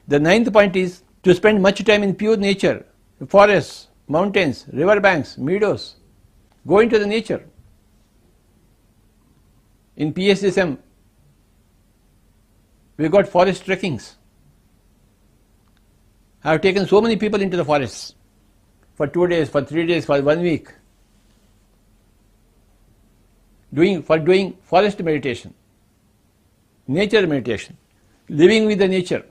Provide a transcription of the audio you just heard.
The ninth point is to spend much time in pure nature, forests, mountains, river banks, meadows. Go into the nature. In PSSM, we got forest trekkings. I have taken so many people into the forests for 2 days, for 3 days, for 1 week, doing forest meditation, nature meditation, living with the nature.